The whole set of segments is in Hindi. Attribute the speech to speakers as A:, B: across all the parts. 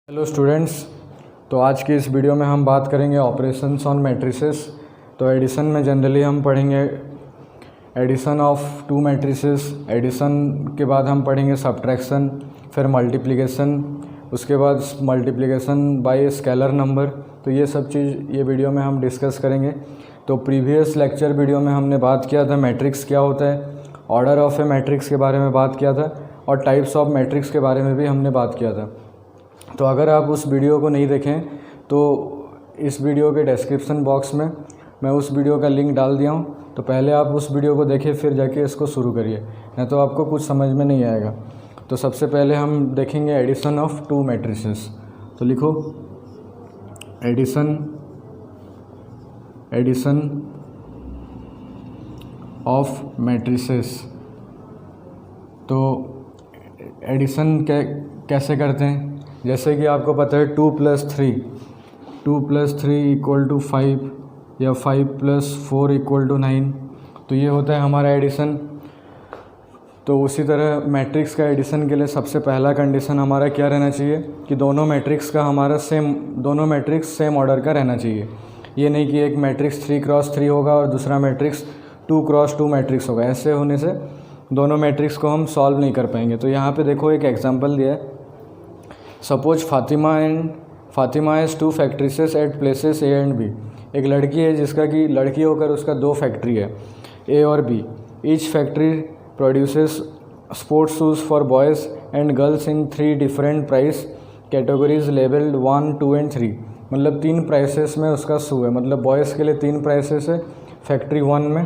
A: Hello students. तो आज की इस वीडियो में हम बात करेंगे ऑपरेशंस ऑन मैट्रिसेस। तो एडिशन में जनरली हम पढ़ेंगे addition of two matrices, addition के बाद हम पढ़ेंगे सब्ट्रैक्शन, फिर मल्टीप्लिकेशन, उसके बाद मल्टीप्लिकेशन बाय स्केलर नंबर। तो ये सब चीज़ ये वीडियो में हम डिस्कस करेंगे। तो प्रीवियस लेक्चर वीडियो में हमने बात किया था मैट्रिक्स क्या होता है, ऑर्डर ऑफ ए मैट्रिक्स के बारे में बात किया था और टाइप्स ऑफ मैट्रिक्स के बारे में भी हमने बात किया था। तो अगर आप उस वीडियो को नहीं देखें तो इस वीडियो के डिस्क्रिप्शन बॉक्स में मैं उस वीडियो का लिंक डाल दिया हूँ। तो पहले आप उस वीडियो को देखिए, फिर जाके इसको शुरू करिए, नहीं तो आपको कुछ समझ में नहीं आएगा। तो सबसे पहले हम देखेंगे एडिशन ऑफ टू मैट्रिसेस। तो लिखो एडिशन ऑफ मैट्रिसेस। तो एडिशन कैसे करते हैं, जैसे कि आपको पता है 2 + 3 = 5 या 5 + 4 = 9। तो ये होता है हमारा एडिशन। तो उसी तरह मैट्रिक्स का एडिशन के लिए सबसे पहला कंडीशन हमारा क्या रहना चाहिए कि दोनों मैट्रिक्स सेम ऑर्डर का रहना चाहिए। ये नहीं कि एक मैट्रिक्स 3 × 3 होगा और दूसरा मैट्रिक्स 2 × 2 मैट्रिक्स होगा। ऐसे होने से दोनों मैट्रिक्स को हम सॉल्व नहीं कर पाएंगे। तो यहाँ पे देखो एक एग्जांपल दिया है। Suppose Fatima has 2 factories at places A and B. एक लड़की है जिसका कि लड़की होकर उसका 2 फैक्ट्री है, ए और B. Each factory produces sports shoes for boys and girls इन 3 different price categories labelled 1, 2 and 3। मतलब 3 प्राइसेस में उसका शू है। मतलब बॉयज़ के लिए 3 प्राइसेस है फैक्ट्री 1 में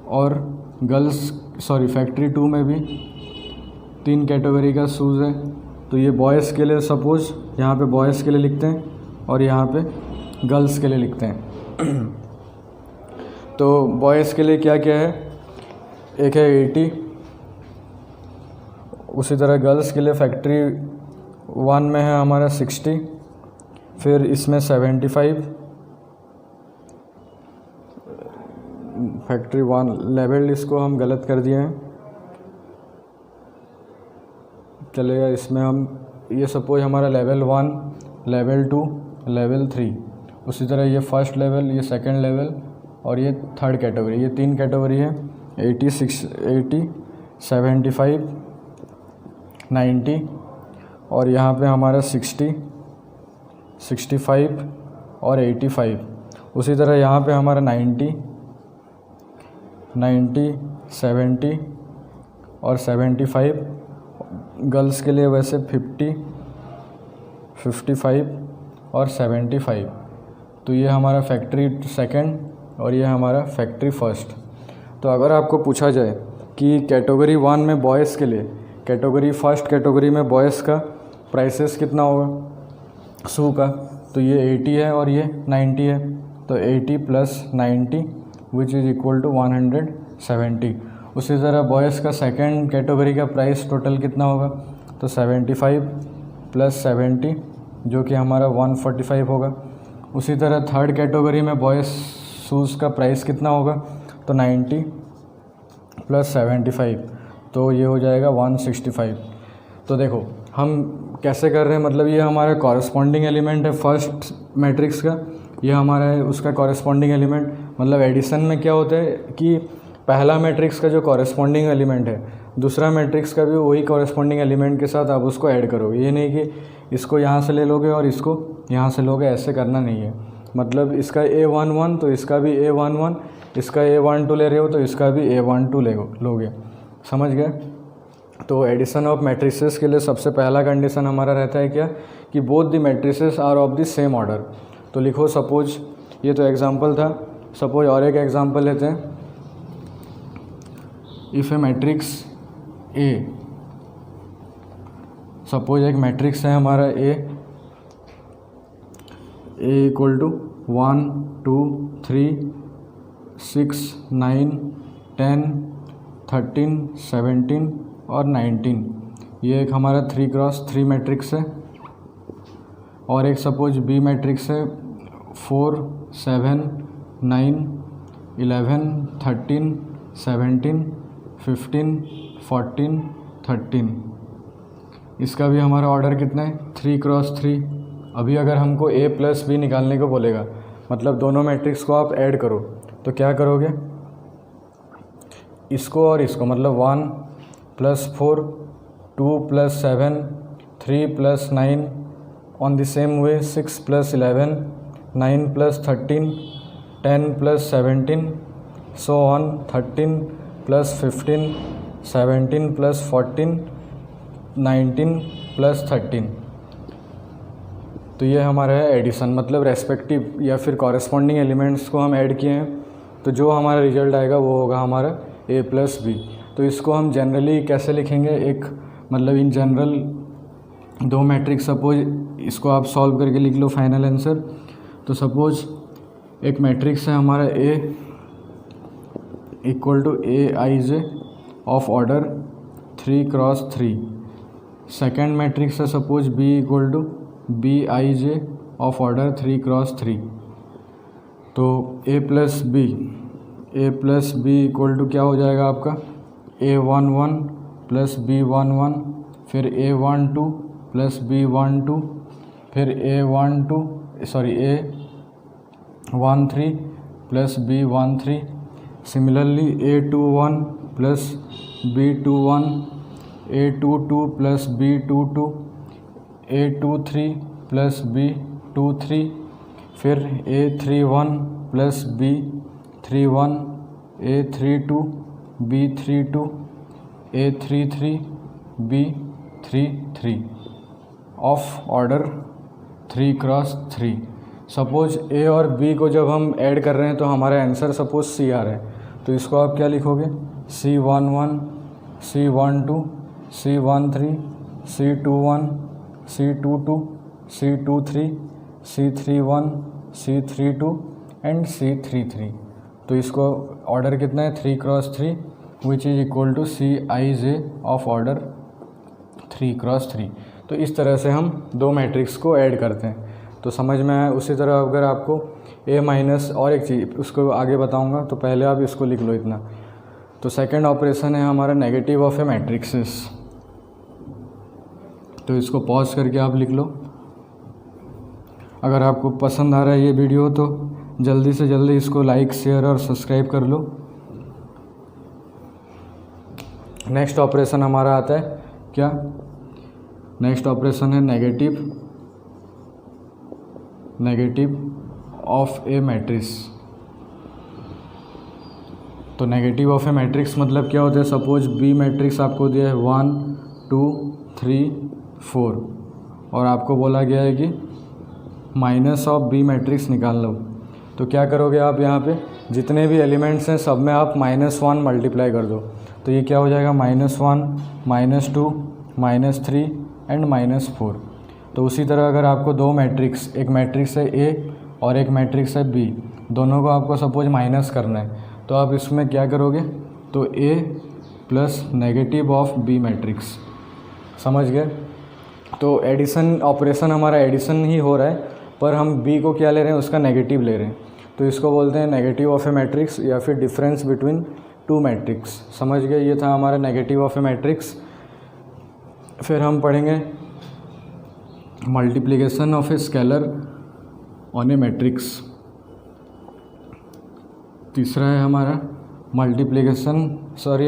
A: और फैक्ट्री 2 में भी 3 कैटेगरी का शूज़ है। तो ये बॉयज़ के लिए, सपोज यहाँ पे बॉयज़ के लिए लिखते हैं और यहाँ पे गर्ल्स के लिए लिखते हैं। तो बॉयज़ के लिए क्या क्या है, एक है 80। उसी तरह गर्ल्स के लिए फैक्ट्री 1 में है हमारा 60, फिर इसमें 75। फैक्ट्री 1 लेवल्ड, इसको हम गलत कर दिए हैं, चलेगा। इसमें हम ये सपोज हमारा लेवल 1, लेवल 2, लेवल 3। उसी तरह ये फर्स्ट लेवल, ये सेकंड लेवल और ये थर्ड कैटेगरी। ये 3 कैटेगरी है 80, 75, 90 और यहाँ पे हमारा 60, 65 और 85। उसी तरह यहाँ पे हमारा 90, 70 और 75। गर्ल्स के लिए वैसे 50, 55 और 75। तो ये हमारा फैक्ट्री सेकंड और ये हमारा फैक्ट्री फर्स्ट। तो अगर आपको पूछा जाए कि कैटेगरी 1 में बॉयज़ के लिए, फर्स्ट कैटेगरी में बॉयज़ का प्राइसेस कितना होगा शू का, तो ये 80 है और ये 90 है। तो 80 + 90 विच इज़ इक्वल टू 170। उसी तरह बॉयज़ का सेकंड कैटेगरी का प्राइस टोटल कितना होगा, तो 75 + 70 जो कि हमारा 145 होगा। उसी तरह थर्ड कैटेगरी में बॉयज़ शूज़ का प्राइस कितना होगा, तो 90 + 75 तो ये हो जाएगा 165। तो देखो हम कैसे कर रहे हैं, मतलब ये हमारा कॉरस्पॉन्डिंग एलिमेंट है फर्स्ट मैट्रिक्स का, ये हमारा है उसका कॉरस्पॉन्डिंग एलिमेंट। मतलब एडिशन में क्या होता है कि पहला मैट्रिक्स का जो कॉरस्पॉन्डिंग एलिमेंट है दूसरा मैट्रिक्स का भी वही कॉरस्पॉन्डिंग एलिमेंट के साथ आप उसको ऐड करोगे। ये नहीं कि इसको यहाँ से ले लोगे और इसको यहाँ से लोगे, ऐसे करना नहीं है। मतलब इसका A11 तो इसका भी A11, इसका A12 ले रहे हो तो इसका भी A12 लोगे। समझ गए। तो एडिशन ऑफ मैट्रिसेस के लिए सबसे पहला कंडीशन हमारा रहता है क्या कि both the matrices are of the same order. तो लिखो सपोज, ये तो एग्जांपल था, सपोज और एक एग्जांपल लेते हैं। If A matrix A, suppose एक मैट्रिक्स है हमारा ए = 1, 2, 3, 6, 9, 10, 13, 17 और 19। ये एक हमारा 3 × 3 मैट्रिक्स है। और एक सपोज बी मैट्रिक्स है 4, 7, 9, 11, 13, 17, 15, 14, 13। इसका भी हमारा ऑर्डर कितना है 3×3। अभी अगर हमको A प्लस B निकालने को बोलेगा, मतलब दोनों मैट्रिक्स को आप ऐड करो, तो क्या करोगे, इसको और इसको, मतलब 1+4, 2+7, 3+9, on the same way 6+11, 9+13, 10+17, so on 13+15, 17+14, 19+13। तो ये हमारा है एडिशन, मतलब रेस्पेक्टिव या फिर कॉरेस्पॉन्डिंग एलिमेंट्स को हम ऐड किए हैं, तो जो हमारा रिजल्ट आएगा वो होगा हमारा A प्लस बी। तो इसको हम जनरली कैसे लिखेंगे, एक मतलब इन जनरल दो मैट्रिक्स, सपोज इसको आप सॉल्व करके लिख लो फाइनल आंसर। तो सपोज एक मैट्रिक्स है हमारा A equal to Aij of order 3×3। Second matrix है suppose B equal to Bij of order 3×3। तो A plus B equal to क्या हो जाएगा आपका A11 प्लस B11, फिर A12 प्लस B12, फिर A13 plus B13। Similarly A21 plus B21, A22 plus B22, A23 plus B23, फिर A31 plus B31, A32 B32, A33 B33 of order 3×3। Suppose A और B को जब हम ऐड कर रहे हैं तो हमारा आंसर सपोज C आ रहा है, तो इसको आप क्या लिखोगे, C11, C12, C13, C21, C22, C23, C31, C32 and C33। तो इसको ऑर्डर कितना है 3×3, which is equal to Cij of order 3×3। तो इस तरह से हम दो मैट्रिक्स को ऐड करते हैं, तो समझ में आया। उसी तरह अगर आपको A माइनस, और एक चीज़ उसको आगे बताऊंगा, तो पहले आप इसको लिख लो इतना। तो सेकंड ऑपरेशन है हमारा नेगेटिव ऑफ ए मैट्रिक्सेस, तो इसको पॉज करके आप लिख लो। अगर आपको पसंद आ रहा है ये वीडियो तो जल्दी से जल्दी इसको लाइक, शेयर और सब्सक्राइब कर लो। नेक्स्ट ऑपरेशन हमारा आता है क्या, नेक्स्ट ऑपरेशन है नेगेटिव ऑफ ए मैट्रिक्स। तो नेगेटिव ऑफ ए मैट्रिक्स मतलब क्या होता है, सपोज बी मैट्रिक्स आपको दिया है 1 2 3 4 और आपको बोला गया है कि माइनस ऑफ बी मैट्रिक्स निकाल लो। तो क्या करोगे आप, यहाँ पे जितने भी एलिमेंट्स हैं सब में आप -1 मल्टीप्लाई कर दो, तो ये क्या हो जाएगा -1, -2, -3 एंड -4। तो उसी तरह अगर आपको दो मैट्रिक्स, एक मैट्रिक्स है A और एक मैट्रिक्स है B, दोनों को आपको सपोज माइनस करना है, तो आप इसमें क्या करोगे, तो A plus negative of B matrix. समझ गए। तो एडिशन ऑपरेशन हमारा एडिशन ही हो रहा है, पर हम B को क्या ले रहे हैं, उसका नेगेटिव ले रहे हैं, तो इसको बोलते हैं नेगेटिव ऑफ ए मैट्रिक्स या फिर डिफरेंस बिटवीन टू मैट्रिक्स। समझ गए, ये था हमारा नेगेटिव ऑफ ए मैट्रिक्स। फिर हम पढ़ेंगे multiplication of a scalar on A matrix. तीसरा है हमारा मल्टीप्लिकेशन,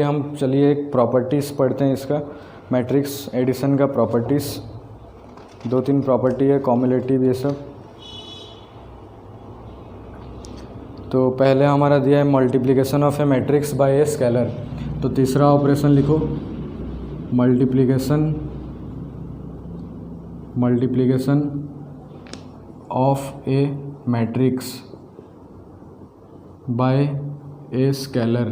A: हम चलिए एक प्रॉपर्टीज़ पढ़ते हैं इसका, मैट्रिक्स एडिशन का प्रॉपर्टीज़। 2-3 प्रॉपर्टी है, कॉम्युलेटिव ये सब। तो पहले हमारा दिया है multiplication of a matrix bye a scalar. तो तीसरा ऑपरेशन लिखो, multiplication of a matrix bye a scalar.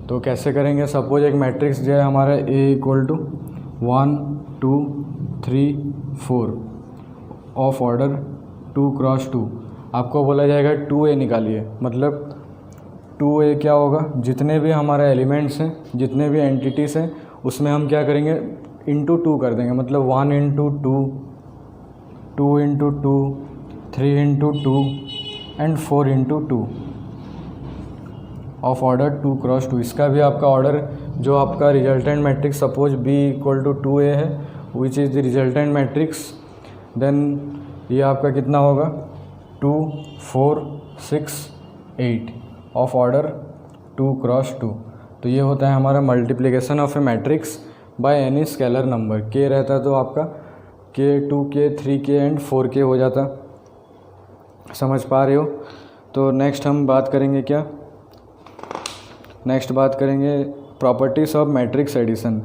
A: तो कैसे करेंगे, सपोज एक मैट्रिक्स जो है हमारा A equal to 1 2 3 4 of order 2×2। आपको बोला जाएगा 2A निकालिए, मतलब 2A क्या होगा, जितने भी हमारे एलिमेंट्स हैं, जितने भी एंटिटीज़ हैं, उसमें हम क्या करेंगे, इंटू 2 कर देंगे, मतलब 1 × 2, 2 × 2, 3 × 2 एंड 4 × 2। Of order 2 cross 2। इसका भी आपका ऑर्डर जो आपका resultant matrix suppose B equal to 2A है which is the resultant matrix, then ये आपका कितना होगा 2 4 6 8 ऑफ ऑर्डर 2 क्रॉस 2। तो ये होता है हमारा multiplication of a matrix by any scalar number. K रहता तो आपका K 2K 3K and 4K हो जाता। समझ पा रहे हो? तो नेक्स्ट हम बात करेंगे क्या, नेक्स्ट बात करेंगे प्रॉपर्टीज़ ऑफ मैट्रिक्स एडिशन।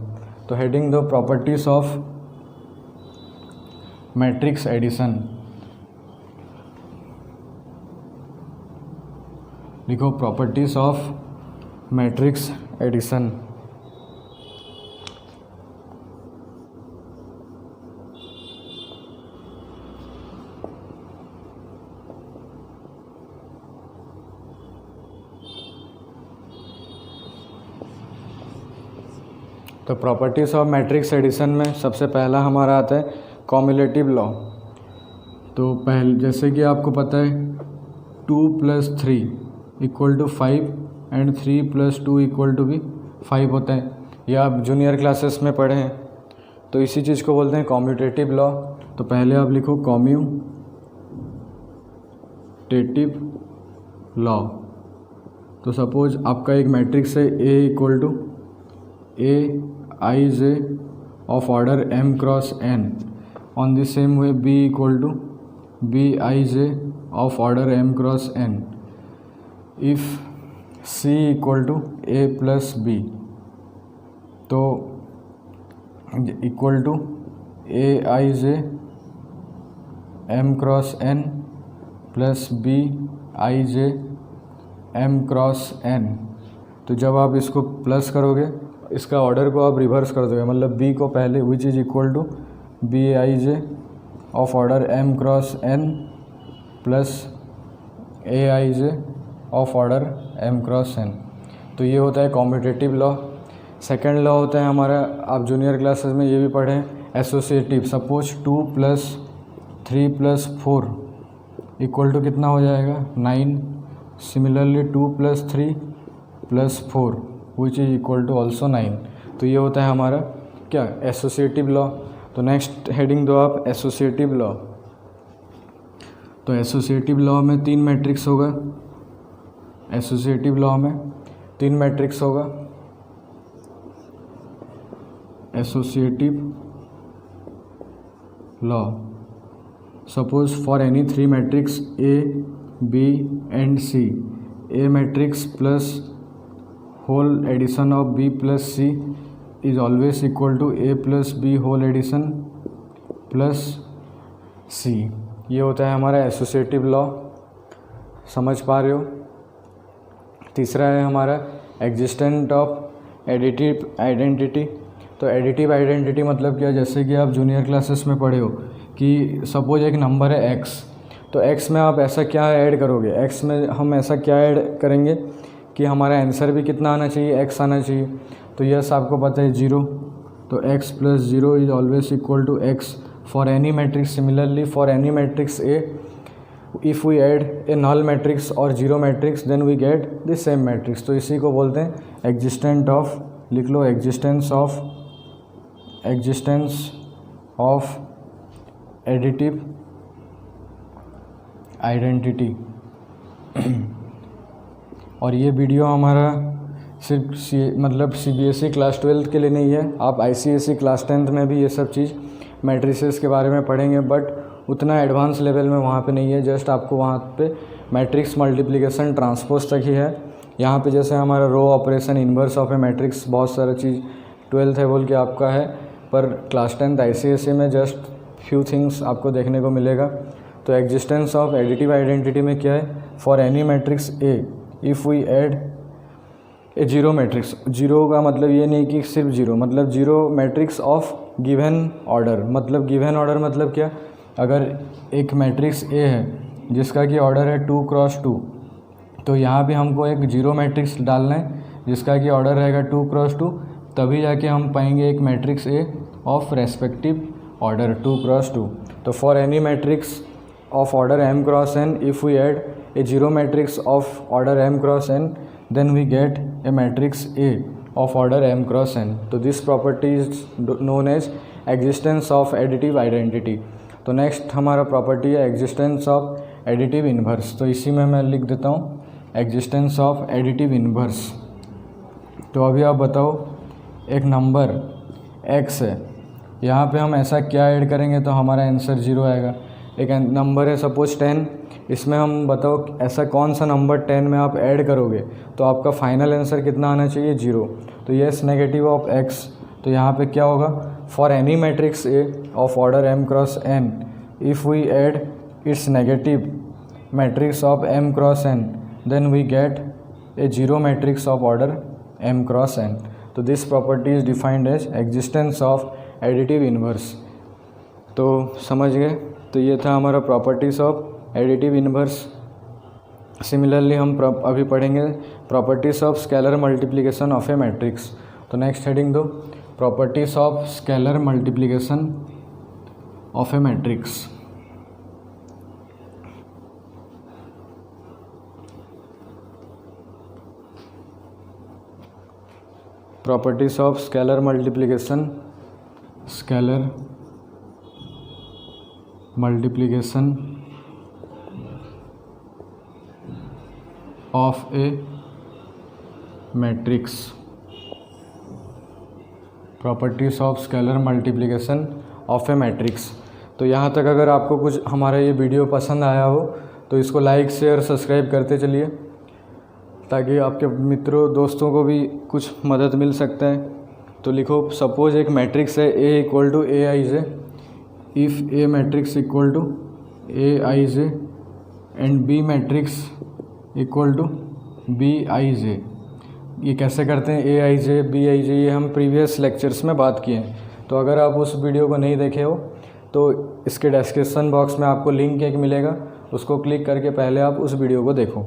A: तो हेडिंग दो प्रॉपर्टीज़ ऑफ मैट्रिक्स एडिशन, लिखो प्रॉपर्टीज़ ऑफ मैट्रिक्स एडिशन। तो प्रॉपर्टीज़ ऑफ मैट्रिक्स एडिशन में सबसे पहला हमारा आता है कॉम्युलेटिव लॉ। तो पहले जैसे कि आपको पता है 2 + 3 equal to 5 and 3 + 2 equal to भी 5 होता है, ये आप जूनियर क्लासेस में पढ़े हैं। तो इसी चीज़ को बोलते हैं कॉम्यूटेटिव लॉ। तो पहले आप लिखो कॉम्यूटेटिव लॉ। तो सपोज आपका एक मैट्रिक्स है A equal to Aij of order m cross n, on the same way B equal to Bij of order m cross n if C equal to A plus B। तो equal to Aij m cross n plus Bij m cross n। तो जब आप इसको प्लस करोगे इसका ऑर्डर को आप रिवर्स कर दोगे, मतलब B को पहले which is equal to Bij of order m cross n plus Aij of order m cross n। तो ये होता है कॉम्यूटेटिव लॉ। सेकेंड लॉ होता है हमारा, आप जूनियर क्लासेस में ये भी पढ़े हैं, एसोसिएटिव। सपोज 2 + 3 + 4 इक्वल टू कितना हो जाएगा 9। Similarly 2 + 3 + 4 which is equal to also 9। तो ये होता है हमारा क्या, एसोसिएटिव लॉ। तो नेक्स्ट हेडिंग दो आप एसोसिएटिव लॉ। तो एसोसिएटिव लॉ में 3 मैट्रिक्स होगा, एसोसिएटिव लॉ में 3 मैट्रिक्स होगा। Associative law suppose for any 3 matrix A B and C, A matrix plus whole addition of B plus C is always equal to A plus B whole addition plus C। ये होता है हमारा एसोसिएटिव लॉ। समझ पा रहे हो? तीसरा है हमारा एग्जिस्टेंट ऑफ एडिटिव आइडेंटिटी। तो एडिटिव आइडेंटिटी मतलब क्या, जैसे कि आप जूनियर क्लासेस में पढ़े हो कि सपोज एक नंबर है x, तो x में आप ऐसा क्या ऐड करोगे, x में हम ऐसा क्या ऐड करेंगे कि हमारा आंसर भी कितना आना चाहिए, x आना चाहिए। तो यस आपको पता है 0, तो x + 0 is always equal to x for any matrix. Similarly for any matrix A, if we add a null matrix और 0 matrix then we get the same matrix. तो इसी को बोलते हैं एग्जिस्टेंट ऑफ, लिख लो एग्जिस्टेंस ऑफ एडिटिव आइडेंटिटी। और ये वीडियो हमारा सिर्फ CBSE क्लास 12 के लिए नहीं है, आप ICSE क्लास 10th में भी ये सब चीज़ मैट्रिसेस के बारे में पढ़ेंगे, बट उतना एडवांस लेवल में वहाँ पे नहीं है। जस्ट आपको वहाँ पे मैट्रिक्स मल्टीप्लिकेशन ट्रांसपोज तक ही है। यहाँ पे जैसे हमारा row operation, inverse of a matrix, बहुत सारा चीज़ 12th है बोल के आपका है, पर क्लास 10th ICSE में जस्ट फ्यू थिंग्स आपको देखने को मिलेगा। तो एग्जिस्टेंस ऑफ एडिटिव आइडेंटिटी में क्या है, for any matrix A if we add a 0 matrix, 0 का मतलब ये नहीं कि सिर्फ 0, मतलब 0 मैट्रिक्स ऑफ गिवन ऑर्डर। मतलब गिवन ऑर्डर मतलब क्या, अगर एक मैट्रिक्स A है जिसका कि ऑर्डर है 2 क्रॉस 2, तो यहाँ पे हमको एक 0 मैट्रिक्स डालना है जिसका कि ऑर्डर रहेगा 2 क्रॉस 2, तभी जाके हम पाएंगे एक matrix A of respective order 2 cross 2। तो for any matrix of order m cross n if we add a 0 matrix of order m cross n then we get a matrix A of order m cross n. तो this property is known as existence of additive identity. तो नेक्स्ट हमारा प्रॉपर्टी है एग्जिस्टेंस ऑफ एडिटिव इन्वर्स. तो इसी में मैं लिख देता हूँ एग्जिस्टेंस ऑफ एडिटिव इन्वर्स. तो अभी आप बताओ, एक नंबर x है, यहाँ पे हम ऐसा क्या ऐड करेंगे तो हमारा आंसर 0 आएगा. एक नंबर है सपोज 10, इसमें हम बताओ ऐसा कौन सा नंबर 10 में आप ऐड करोगे तो आपका फाइनल आंसर कितना आना चाहिए, 0. तो येस नेगेटिव ऑफ x. तो यहाँ पे क्या होगा, for any matrix A of order m cross n if we add its negative matrix of m cross n then we get a zero matrix of order m cross n. तो this property is defined as existence of additive inverse. तो समझ गए. तो ये था हमारा properties of additive inverse. Similarly हम अभी पढ़ेंगे properties of scalar multiplication of a matrix. तो नेक्स्ट हेडिंग दो, properties of scalar multiplication of a matrix. Properties of scalar multiplication of a matrix. Properties of scalar multiplication of a matrix. तो यहाँ तक अगर आपको कुछ हमारा ये वीडियो पसंद आया हो तो इसको लाइक शेयर सब्सक्राइब करते चलिए ताकि आपके मित्रों दोस्तों को भी कुछ मदद मिल सकता है. तो लिखो, सपोज एक मैट्रिक्स है A equal to A I J. If A matrix equal to A I J and B matrix equal to B I J. ये कैसे करते हैं, ए I J B I J, ये हम प्रीवियस लेक्चर्स में बात किए हैं. तो अगर आप उस वीडियो को नहीं देखे हो तो इसके डिस्क्रिप्शन बॉक्स में आपको लिंक एक मिलेगा, उसको क्लिक करके पहले आप उस वीडियो को देखो.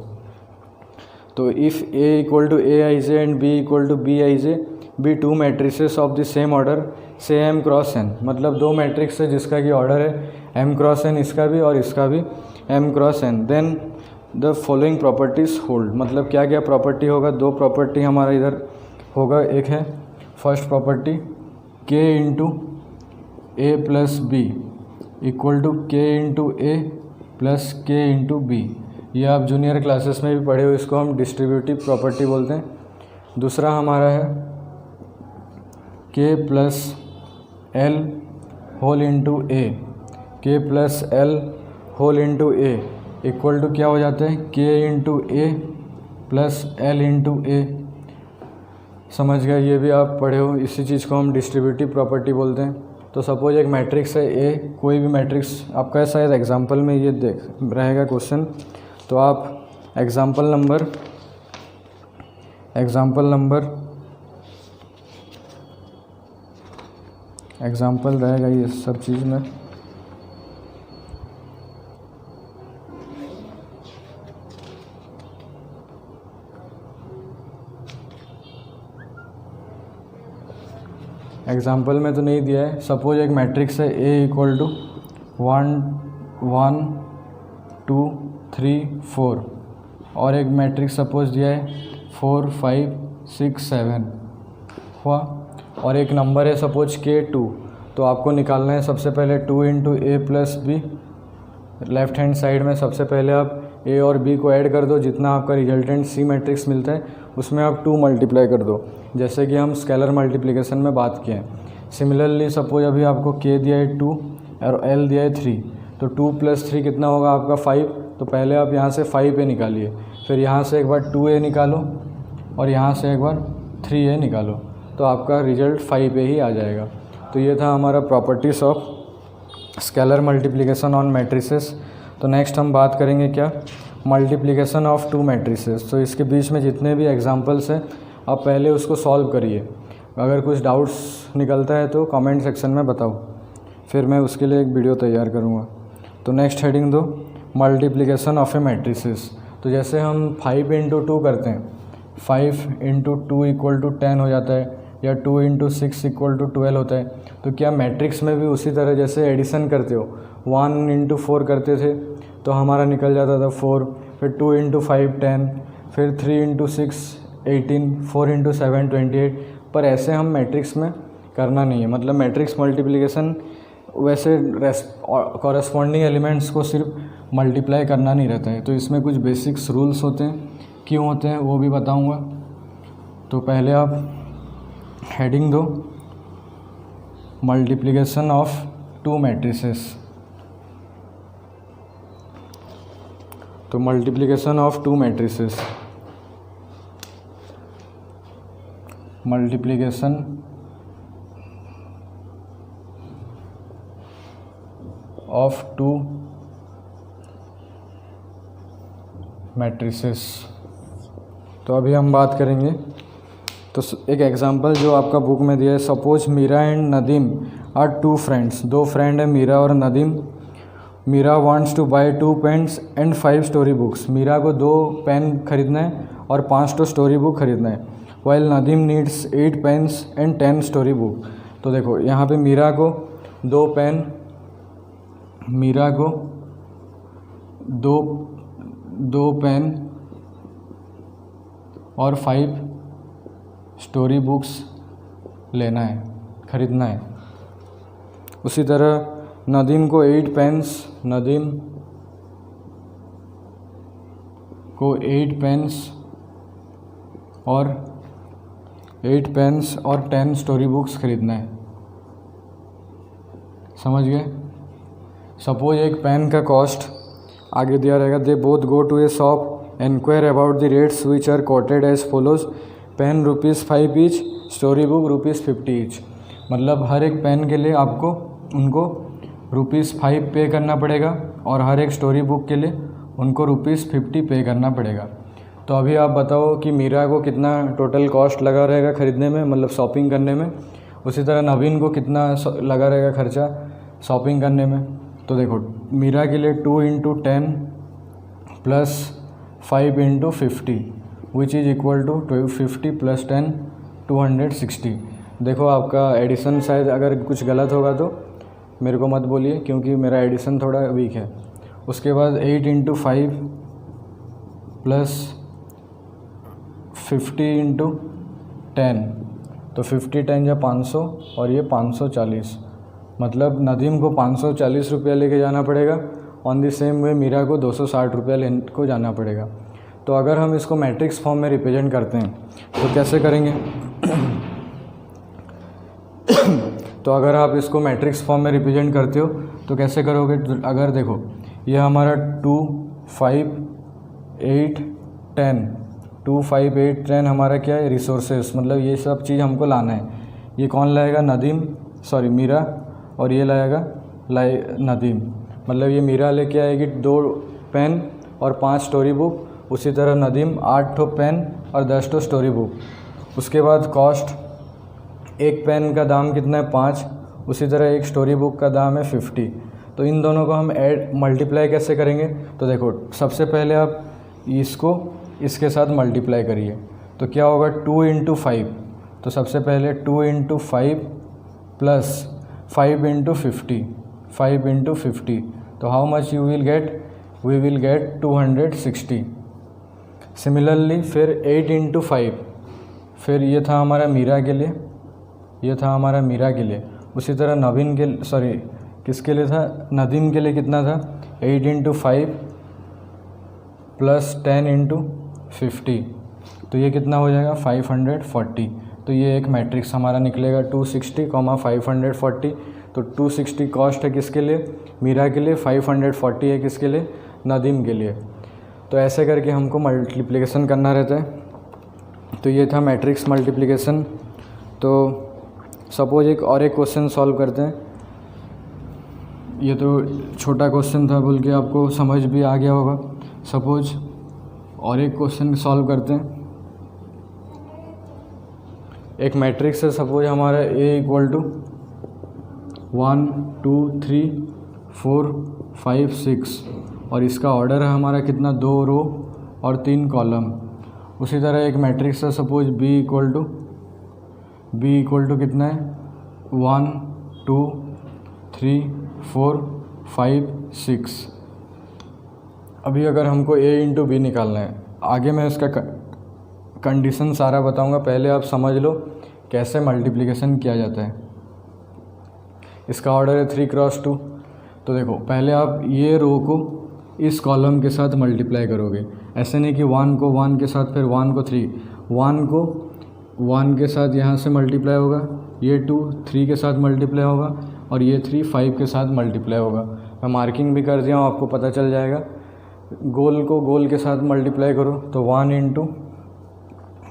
A: तो if A equal to A I J and B equal to B I J be two matrices of the same order say m cross n. मतलब दो मैट्रिक्स है जिसका कि ऑर्डर है एम क्रॉस एन, इसका भी और इसका भी m cross n. Then the following properties hold. मतलब क्या क्या प्रॉपर्टी होगा, दो प्रॉपर्टी हमारा इधर होगा. एक है first property k into A plus B equal to k into A plus k into B. ये आप जूनियर क्लासेस में भी पढ़े हो, इसको हम डिस्ट्रीब्यूटिव प्रॉपर्टी बोलते हैं. दूसरा हमारा है k plus L whole into A. K plus L whole into A equal to क्या हो जाता है, k into A plus L into A. समझ गए, ये भी आप पढ़े हो. इसी चीज़ को हम डिस्ट्रीब्यूटिव प्रॉपर्टी बोलते हैं. तो सपोज एक मैट्रिक्स है ए, कोई भी मैट्रिक्स आपका शायद एग्जांपल में ये देख रहेगा क्वेश्चन. तो आप एग्जांपल रहेगा ये सब चीज़ में. एग्जाम्पल में तो नहीं दिया है. सपोज एक मैट्रिक्स है ए इक्वल टू 1 1 2 3 4 और एक मैट्रिक्स सपोज दिया है 4 5 6 7 हुआ. और एक नंबर है सपोज के 2. तो आपको निकालना है सबसे पहले 2 into A plus B. Left hand side में सबसे पहले आप ए और बी को ऐड कर दो, जितना आपका रिजल्टेंट सी मैट्रिक्स मिलता है उसमें आप 2 मल्टीप्लाई कर दो, जैसे कि हम स्केलर मल्टीप्लिकेशन में बात किए हैं. सिमिलरली सपोज अभी आपको के दिया है 2 और एल दिया है 3. तो 2 + 3 कितना होगा आपका 5. तो पहले आप यहाँ से 5a निकालिए, फिर यहाँ से एक बार 2a निकालो और यहाँ से एक बार 3a निकालो, तो आपका रिजल्ट 5a ही आ जाएगा. तो ये था हमारा properties of scalar multiplication on matrices. तो नेक्स्ट हम बात करेंगे क्या, मल्टीप्लिकेशन ऑफ 2 मैट्रिसेस. तो इसके बीच में जितने भी एग्जांपल्स हैं आप पहले उसको सॉल्व करिए. अगर कुछ डाउट्स निकलता है तो कमेंट सेक्शन में बताओ, फिर मैं उसके लिए एक वीडियो तैयार करूँगा. तो नेक्स्ट हेडिंग दो, मल्टीप्लिकेशन ऑफ ए मैट्रिसेस. तो जैसे हम 5 इंटू 2 करते हैं, 5 इंटू 2 इक्वल टू 10 हो जाता है, या 2 इंटू 6 इक्वल टू 12 होता है. तो क्या मैट्रिक्स में भी उसी तरह जैसे एडिशन करते हो, 1 इंटू 4 करते थे तो हमारा निकल जाता था 4, फिर 2 इंटू 5 10, फिर 3 इंटू 6 18, 4 इंटू 7 28। पर ऐसे हम मैट्रिक्स में करना नहीं है, मतलब मैट्रिक्स मल्टीप्लिकेशन वैसे कॉरस्पॉन्डिंग एलिमेंट्स को सिर्फ मल्टीप्लाई करना नहीं रहता है। तो इसमें कुछ बेसिक्स रूल्स होते हैं, क्यों होते हैं वो भी बताऊंगा। तो पहले आप हेडिंग दो, मल्टीप्लिकेशन ऑफ टू मैट्रिसेस। तो multiplication of two matrices, multiplication of two matrices. तो अभी हम बात करेंगे। तो एक एग्जांपल जो आपका बुक में दिया है, suppose Meera and Nadeem are two friends. दो फ्रेंड है मीरा और Nadeem. Meera wants to buy 2 pens and 5 story books. Meera को 2 पेन खरीदना है और 5 स्टोरी बुक खरीदना है। While Nadeem needs 8 pens and 10 story book. तो देखो यहाँ पे मीरा को 2 पेन, मीरा को दो पेन और 5 स्टोरी बुक्स लेना है, खरीदना है। उसी तरह नदीम को 8 पेन्स, नदीम को 8 पेन्स और 10 स्टोरी बुक्स खरीदना है। समझ गए? सपोज एक पेन का कॉस्ट आगे दिया रहेगा, they both go to a shop, enquire about the rates which are quoted as follows, pen ₹5 each, story book ₹50 each. मतलब हर एक पेन के लिए आपको उनको ₹5 पे करना पड़ेगा और हर एक स्टोरी बुक के लिए उनको ₹50 पे करना पड़ेगा। तो अभी आप बताओ कि मीरा को कितना टोटल कॉस्ट लगा रहेगा ख़रीदने में, मतलब शॉपिंग करने में। उसी तरह नवीन को कितना लगा रहेगा खर्चा शॉपिंग करने में। तो देखो मीरा के लिए 2 into 10 plus 5 into 50 which is equal to 250 plus 10 260। देखो आपका एडिशन शायद अगर कुछ गलत होगा तो मेरे को मत बोलिए, क्योंकि मेरा एडिशन थोड़ा वीक है। उसके बाद 8 इंटू 5 प्लस 50 इंटू 10, तो 50 10 या 500 और ये 540। मतलब नदीम को 540 रुपया लेके जाना पड़ेगा। On the same way Meera को 260 रुपया लेने को जाना पड़ेगा। तो अगर हम इसको मैट्रिक्स फॉर्म में रिप्रेजेंट करते हैं तो कैसे करेंगे? तो अगर आप इसको मैट्रिक्स फॉर्म में रिप्रेजेंट करते हो तो कैसे करोगे? अगर देखो ये हमारा 2 5 8 10, 2 5 8 10 हमारा क्या है? रिसोर्सेस। मतलब ये सब चीज़ हमको लाना है। ये कौन लाएगा? मीरा, और ये लाएगा नदीम। मतलब ये मीरा लेके आएगी 2 पेन और 5 स्टोरी बुक। उसी तरह नदीम 8 पेन और 10 स्टोरी बुक। उसके बाद कॉस्ट, एक पेन का दाम कितना है? 5। उसी तरह एक स्टोरी बुक का दाम है 50। तो इन दोनों को हम मल्टीप्लाई कैसे करेंगे? तो देखो सबसे पहले आप इसको इसके साथ मल्टीप्लाई करिए। तो क्या होगा? 2 इंटू 5। तो सबसे पहले 2 इंटू 5 प्लस 5 इंटू 50, 5 इंटू 50। तो how much you will get? We will get 260। Similarly फिर 8 इंटू 5, फिर ये था हमारा मीरा के लिए, ये था हमारा मीरा के लिए। उसी तरह नवीन के, सॉरी किसके लिए था? नदीम के लिए कितना था? 8 इंटू 5 प्लस 10 इंटू 50। तो ये कितना हो जाएगा? 540। तो ये एक मैट्रिक्स हमारा निकलेगा 260, 540। तो 260 कॉस्ट है किसके लिए? मीरा के लिए। 540 है किसके लिए? नदीम के लिए। तो ऐसे करके हमको मल्टीप्लिकेशन करना रहता है। तो ये था मैट्रिक्स मल्टीप्लिकेशन। तो सपोज एक क्वेश्चन सॉल्व करते हैं। ये तो छोटा क्वेश्चन था बोल के आपको समझ भी आ गया होगा। सपोज और एक क्वेश्चन सॉल्व करते हैं। एक मैट्रिक्स है सपोज हमारा A इक्वल टू 1 2 3 4 5 6 और इसका ऑर्डर है हमारा कितना? 2 रो और 3 कॉलम। उसी तरह एक मैट्रिक्स है सपोज B इक्वल टू कितना है? 1 2 3 4 5 6। अभी अगर हमको A इंटू B निकालना है, आगे मैं इसका कंडीशन सारा बताऊंगा, पहले आप समझ लो कैसे मल्टीप्लिकेशन किया जाता है। इसका ऑर्डर है 3×2। तो देखो पहले आप ये रो को इस कॉलम के साथ मल्टीप्लाई करोगे, ऐसे नहीं कि 1 को 1 के साथ फिर 1 को 3, 1 को 1 के साथ यहाँ से मल्टीप्लाई होगा, ये 2 3 के साथ मल्टीप्लाई होगा और ये 3 5 के साथ मल्टीप्लाई होगा। मैं मार्किंग भी कर दिया हूँ, आपको पता चल जाएगा। गोल को गोल के साथ मल्टीप्लाई करो तो 1 ×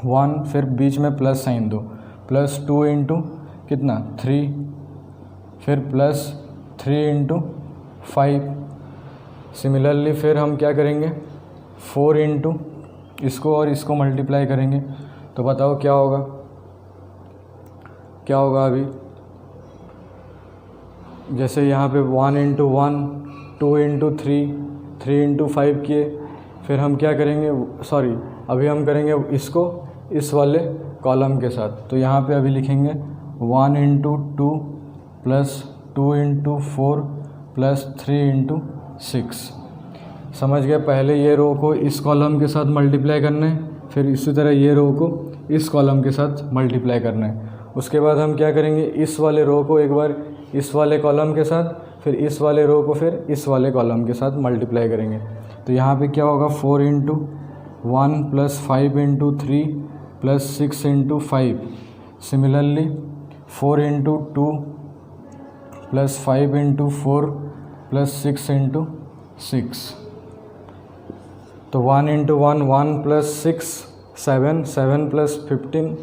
A: 1, फिर बीच में प्लस साइन दो, +2 × कितना 3, फिर +3 × 5। सिमिलरली फिर हम क्या करेंगे 4 × इसको और इसको मल्टीप्लाई करेंगे, तो बताओ क्या होगा, क्या होगा। अभी जैसे यहाँ पे 1 × 1, 2 × 3, 3 × 5 किए, फिर हम क्या करेंगे, सॉरी अभी हम करेंगे इसको इस वाले कॉलम के साथ। तो यहाँ पे अभी लिखेंगे 1 × 2 +2 × 4 +3 × 6। समझ गए। पहले ये रो को इस कॉलम के साथ मल्टीप्लाई करना है, फिर इसी तरह ये रो को इस कॉलम के साथ मल्टीप्लाई करना है। उसके बाद हम क्या करेंगे, इस वाले रो को एक बार इस वाले कॉलम के साथ, फिर इस वाले रो को फिर इस वाले कॉलम के साथ मल्टीप्लाई करेंगे। तो यहाँ पे क्या होगा 4 × 1 +5 × 3 +6 × 5। सिमिलरली 4 × 2 +5 × 4 +6 × 6। तो 1 × 1 1 +6 7, 7 + 15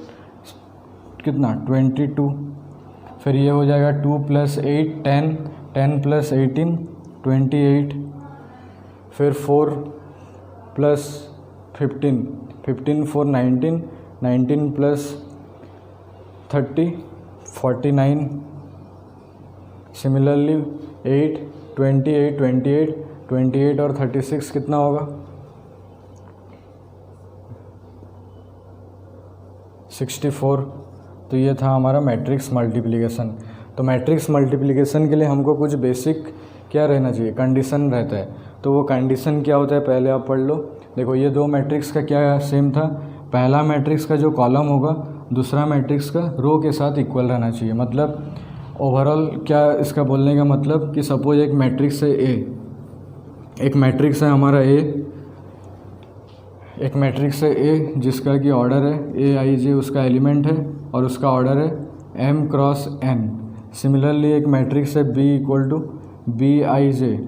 A: कितना 22। फिर ये हो जाएगा 2 + 8 10, 10 + 18 28। फिर 4 + 15, 15 4 19, 19 + 30 49। सिमिलरली 8 28 28 28 और 36 कितना होगा 64। तो ये था हमारा मैट्रिक्स मल्टीप्लिकेशन। तो मैट्रिक्स मल्टीप्लिकेशन के लिए हमको कुछ बेसिक क्या रहना चाहिए, कंडीशन रहता है। तो वो कंडीशन क्या होता है पहले आप पढ़ लो। देखो ये दो मैट्रिक्स का क्या सेम था, पहला मैट्रिक्स का जो कॉलम होगा दूसरा मैट्रिक्स का रो के साथ इक्वल रहना चाहिए। मतलब ओवरऑल क्या इसका बोलने का मतलब कि सपोज एक मैट्रिक्स है ए, एक मैट्रिक्स है हमारा ए, एक मैट्रिक्स है ए जिसका कि ऑर्डर है AIJ उसका एलिमेंट है और उसका ऑर्डर है m×n। सिमिलरली एक मैट्रिक्स है B = BIJ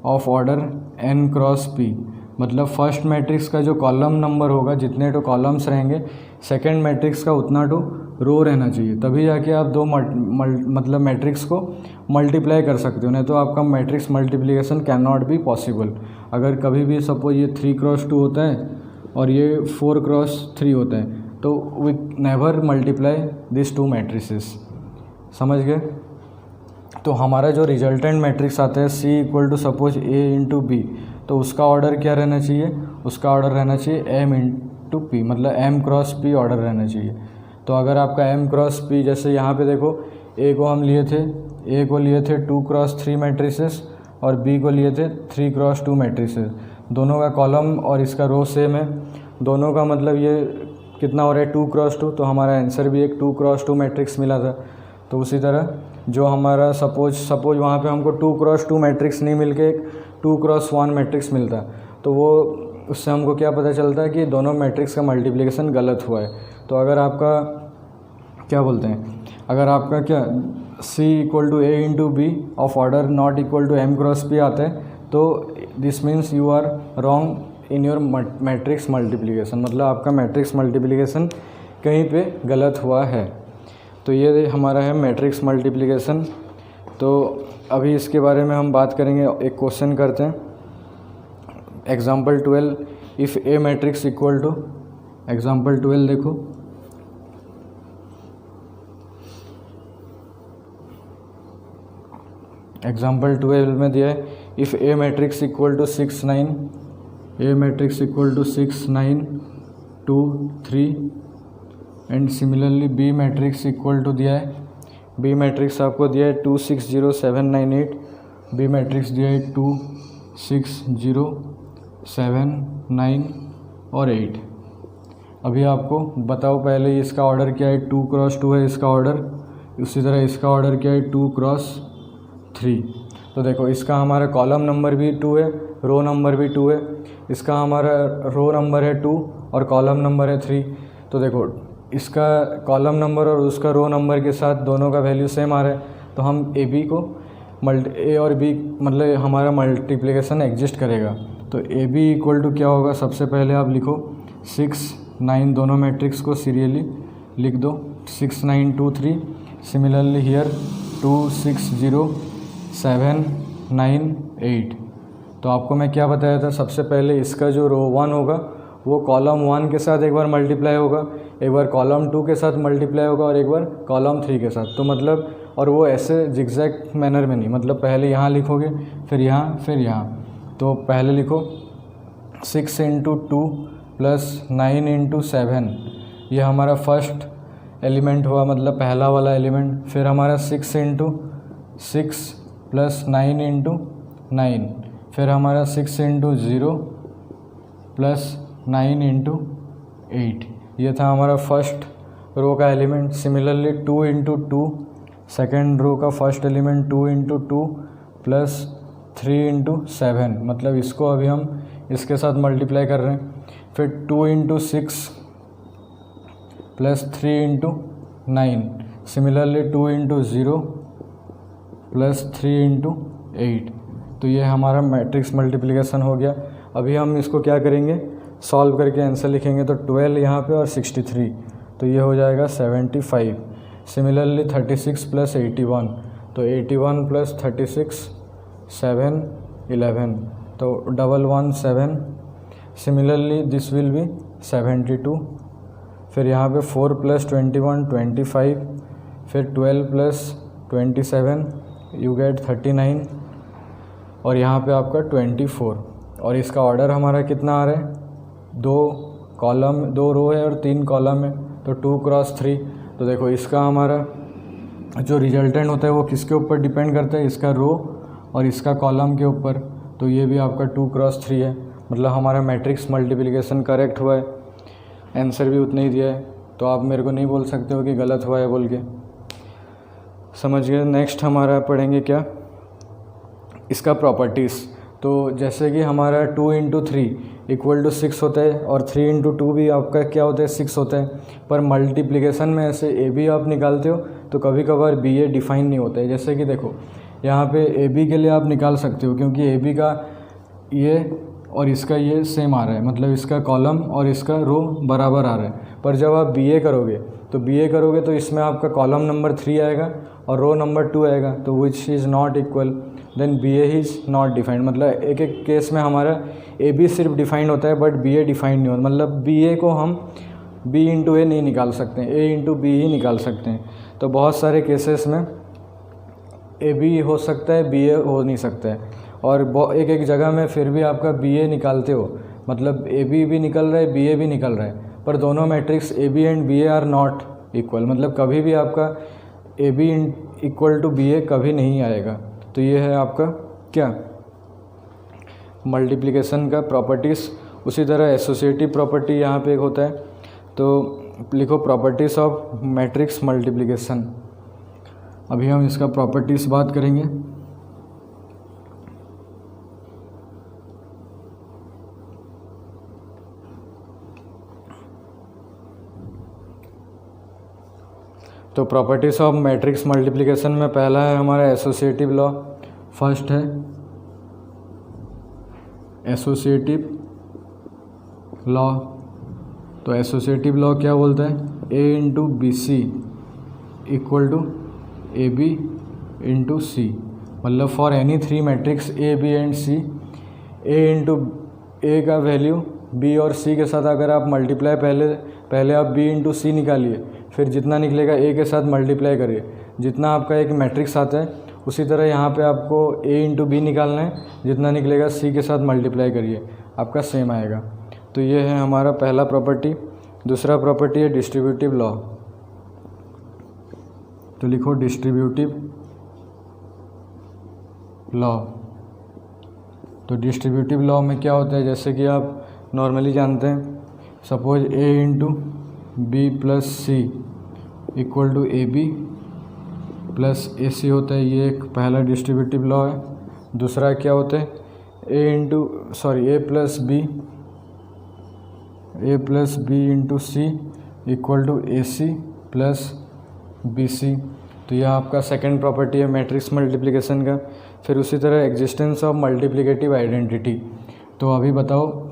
A: of order n×p। मतलब फर्स्ट मैट्रिक्स का जो कॉलम नंबर होगा, जितने तो कॉलम्स रहेंगे, सेकंड मैट्रिक्स का उतना तो रो रहना चाहिए, तभी जाके आप दो मतलब मैट्रिक्स को मल्टीप्लाई कर सकते हो, नहीं तो आपका matrix multiplication can not be possible. अगर कभी भी सपोज ये 3×2 होता है और ये 4×3 होता है तो we never multiply this two matrices. समझ गए। तो हमारा जो रिजल्टेंट मैट्रिक्स आता है C = सपोज A × B, तो उसका ऑर्डर क्या रहना चाहिए, उसका ऑर्डर रहना चाहिए m × p, मतलब m×p ऑर्डर रहना चाहिए। तो अगर आपका m×p, जैसे यहाँ पे देखो A को हम लिए थे 2×3 मैट्रिसेस और B को लिए थे 3×2 मैट्रिसेस, दोनों का कॉलम और इसका रो सेम है, दोनों का मतलब ये कितना हो रहा है 2×2, तो हमारा आंसर भी एक 2×2 मैट्रिक्स मिला था। तो उसी तरह जो हमारा सपोज वहाँ पे हमको 2×2 मैट्रिक्स नहीं मिल के एक 2×1 मैट्रिक्स मिलता, तो वो उससे हमको क्या पता चलता है कि दोनों मैट्रिक्स का मल्टीप्लिकेशन गलत हुआ है। तो अगर आपका क्या बोलते हैं, अगर आपका क्या C = A × B of order not equal to m×p आता है, तो this means you are wrong in your matrix multiplication, मतलब आपका मैट्रिक्स मल्टीप्लिकेशन कहीं पे गलत हुआ है। तो ये हमारा है मैट्रिक्स मल्टीप्लिकेशन। तो अभी इसके बारे में हम बात करेंगे, एक क्वेश्चन करते हैं। Example 12, if A matrix equal to, example 12 देखो, एग्जाम्पल 12 में दिया है if A matrix equal to 6 9, A matrix equal to 6 9 2 3 and similarly B matrix equal to दिया है, बी मैट्रिक्स आपको दिया है 2 6 0 7 9 8, बी मैट्रिक्स दिया है 2 6 0 7 9 और 8। अभी आपको बताओ पहले इसका ऑर्डर क्या है, 2 क्रॉस 2 है इसका ऑर्डर, उसी तरह इसका ऑर्डर क्या है 2 क्रॉस 3। तो देखो इसका हमारा कॉलम नंबर भी 2 है, रो नंबर भी 2 है, इसका हमारा रो नंबर है 2 और कॉलम नंबर है 3। तो देखो इसका कॉलम नंबर और उसका रो नंबर के साथ दोनों का वैल्यू सेम आ रहा है, तो हम ए बी को ए और बी मतलब हमारा मल्टीप्लिकेशन एग्जिस्ट करेगा। तो ए बी इक्वल टू क्या होगा, सबसे पहले आप लिखो 6 9 दोनों मैट्रिक्स को सीरियली लिख दो, 6 9 2 3। Similarly here 2 6 0 7 9 8। तो आपको मैं क्या बताया था, सबसे पहले इसका जो रो 1 होगा वो कॉलम 1 के साथ एक बार मल्टीप्लाई होगा, एक बार कॉलम 2 के साथ मल्टीप्लाई होगा और एक बार कॉलम 3 के साथ। तो मतलब और वो ऐसे जिगजैग मैनर में नहीं, मतलब पहले यहाँ लिखोगे फिर यहाँ फिर यहाँ। तो पहले लिखो 6 इंटू 2 प्लस 9 इंटू 7, ये हमारा फर्स्ट एलिमेंट हुआ, मतलब पहला वाला एलिमेंट। फिर हमारा 6 इंटू 6 प्लस 9 इंटू 9, फिर हमारा 6 इंटू 0 प्लस 9 इंटू 8, ये था हमारा फर्स्ट रो का element. Similarly 2 into 2 second row का first element, 2 into 2 plus 3 into 7, मतलब इसको अभी हम इसके साथ मल्टीप्लाई कर रहे हैं। फिर 2 into 6 plus 3 into 9, similarly 2 into 0 plus 3 into 8। तो ये हमारा मैट्रिक्स मल्टीप्लिकेशन हो गया। अभी हम इसको क्या करेंगे, सॉल्व करके आंसर लिखेंगे। तो 12 यहाँ पे और 63, तो ये हो जाएगा 75। सिमिलरली 36 प्लस 81, तो 81 प्लस 36 7 11, तो 117। Similarly this will be 72। फिर यहाँ पे 4 प्लस 21 25, फिर 12 प्लस 27 यू गेट 39, और यहाँ पे आपका 24। और इसका ऑर्डर हमारा कितना आ रहा है, 2 रो है और 3 कॉलम है, तो 2 क्रॉस 3। तो देखो इसका हमारा जो रिजल्टेंट होता है वो किसके ऊपर डिपेंड करता है, इसका रो और इसका कॉलम के ऊपर। तो ये भी आपका 2 क्रॉस 3 है, मतलब हमारा मैट्रिक्स मल्टीप्लिकेशन करेक्ट हुआ है, आंसर भी उतना ही दिया है। तो आप मेरे को नहीं बोल सकते हो कि गलत हुआ है बोल के, समझ गए। नेक्स्ट हमारा पढ़ेंगे क्या, इसका प्रॉपर्टीज़। तो जैसे कि हमारा 2 इंटू 3 इक्वल टू 6 होता है और 3 इंटू 2 भी आपका क्या होता है 6 होता है। पर मल्टीप्लिकेशन में ऐसे ए बी आप निकालते हो तो कभी कभार बी ए डिफाइन नहीं होता है। जैसे कि देखो यहाँ पे ए बी के लिए आप निकाल सकते हो, क्योंकि ए बी का ये और इसका ये सेम आ रहा है, मतलब इसका कॉलम और इसका रो बराबर आ रहा है। पर जब आप बी ए करोगे तो इसमें आपका कॉलम नंबर 3 आएगा और रो नंबर 2 आएगा, तो which is not equal, then B A is not defined. मतलब एक एक केस में हमारा ए बी सिर्फ डिफाइंड होता है बट बी ए डिफाइंड नहीं होता। मतलब बी ए को हम बी इंटू ए नहीं निकाल सकते, ए इंटू बी ही निकाल सकते हैं। तो बहुत सारे केसेस में ए बी हो सकता है, बी ए हो नहीं सकता है, और एक एक जगह में फिर भी आपका बी ए निकालते हो, मतलब ए बी निकल रहा है, बी ए भी निकल रहा है, पर दोनों matrix A B and B A are not equal. मतलब कभी भी आपका A B equal to B A कभी नहीं आएगा। तो ये है आपका क्या, मल्टीप्लिकेशन का प्रॉपर्टीज़। उसी तरह एसोसिएटिव प्रॉपर्टी यहाँ पे एक होता है, तो लिखो प्रॉपर्टीज़ ऑफ मैट्रिक्स मल्टीप्लिकेशन। अभी हम इसका प्रॉपर्टीज़ बात करेंगे। तो प्रॉपर्टीज़ ऑफ मैट्रिक्स मल्टीप्लिकेशन में पहला है हमारा एसोसिएटिव लॉ। फर्स्ट है एसोसिएटिव लॉ। तो एसोसिएटिव लॉ क्या बोलता है, A into B C equal to A B into C. मतलब for any 3 matrix A B and C, A into A का वैल्यू बी और सी के साथ अगर आप मल्टीप्लाई पहले आप बी इंटू सी निकालिए, फिर जितना निकलेगा ए के साथ मल्टीप्लाई करिए, जितना आपका एक मैट्रिक्स आता है उसी तरह यहाँ पे आपको ए इंटू बी निकालना है, जितना निकलेगा सी के साथ मल्टीप्लाई करिए, आपका सेम आएगा। तो ये है हमारा पहला प्रॉपर्टी। दूसरा प्रॉपर्टी है डिस्ट्रीब्यूटिव लॉ। तो लिखो डिस्ट्रीब्यूटिव लॉ। तो डिस्ट्रीब्यूटिव लॉ में क्या होता है, जैसे कि आप नॉर्मली जानते हैं suppose A into B plus C equal to A B plus A C होता है, ये एक पहला डिस्ट्रीब्यूटिव लॉ है। दूसरा क्या होता है, A plus B into C equal to A C plus B C. तो यह आपका सेकंड प्रॉपर्टी है मैट्रिक्स मल्टीप्लिकेशन का। फिर उसी तरह एग्जिस्टेंस ऑफ मल्टीप्लिकेटिव आइडेंटिटी। तो अभी बताओ,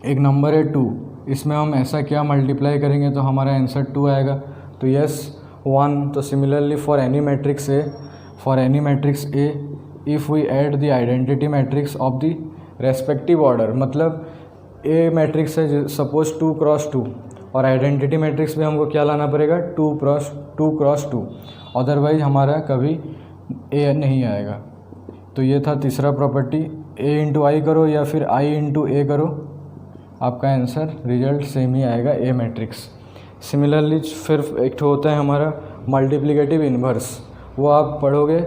A: एक नंबर है 2, इसमें हम ऐसा क्या मल्टीप्लाई करेंगे तो हमारा आंसर 2 आएगा। तो यस 1। तो similarly for any matrix A if we add the identity matrix of the respective order, मतलब ए मैट्रिक्स है सपोज 2 क्रॉस 2 और आइडेंटिटी मैट्रिक्स भी हमको क्या लाना पड़ेगा 2 क्रॉस 2, अदरवाइज हमारा कभी ए नहीं आएगा। तो ये था तीसरा प्रॉपर्टी। ए इंटू आई करो या फिर आई इंटू ए करो, आपका आंसर रिजल्ट सेम ही आएगा, ए मैट्रिक्स। सिमिलरली फिर एक होता है हमारा मल्टीप्लिकेटिव इन्वर्स, वो आप पढ़ोगे,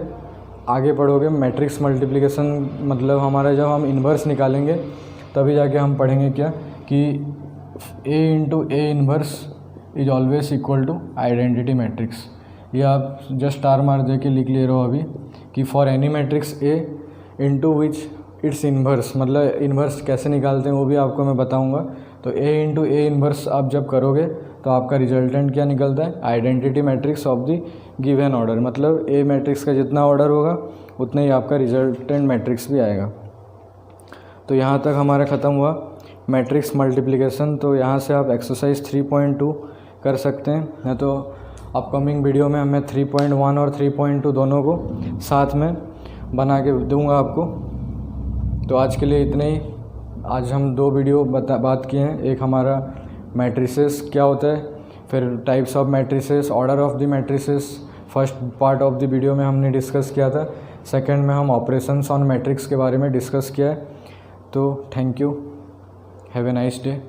A: आगे पढ़ोगे मैट्रिक्स मल्टीप्लिकेशन, मतलब हमारा जब हम इन्वर्स निकालेंगे तभी जाके हम पढ़ेंगे क्या कि A into A inverse is always equal to identity matrix. ये आप जस्ट स्टार मार दे के लिख ले रहे हो अभी कि for any matrix A into which it's inverse, मतलब इन्वर्स कैसे निकालते हैं वो भी आपको मैं बताऊंगा। तो ए इंटू ए इन्वर्स आप जब करोगे तो आपका रिजल्टेंट क्या निकलता है, identity matrix of the given order, मतलब ए मैट्रिक्स का जितना ऑर्डर होगा उतना ही आपका रिजल्टेंट मैट्रिक्स भी आएगा। तो यहाँ तक हमारा ख़त्म हुआ मैट्रिक्स मल्टीप्लिकेशन। तो यहाँ से आप एक्सरसाइज 3.2 कर सकते हैं, या तो अपकमिंग वीडियो में मैं 3.1 और 3.2 दोनों को साथ में बना के दूंगा आपको। तो आज के लिए इतने ही। आज हम 2 वीडियो बात किए हैं, एक हमारा मैट्रिसेस क्या होता है, फिर types of matrices, order of the matrices. First part of the video में हमने डिस्कस किया था, सेकंड में हम ऑपरेशंस ऑन मैट्रिक्स के बारे में डिस्कस किया है। तो thank you, have a nice day.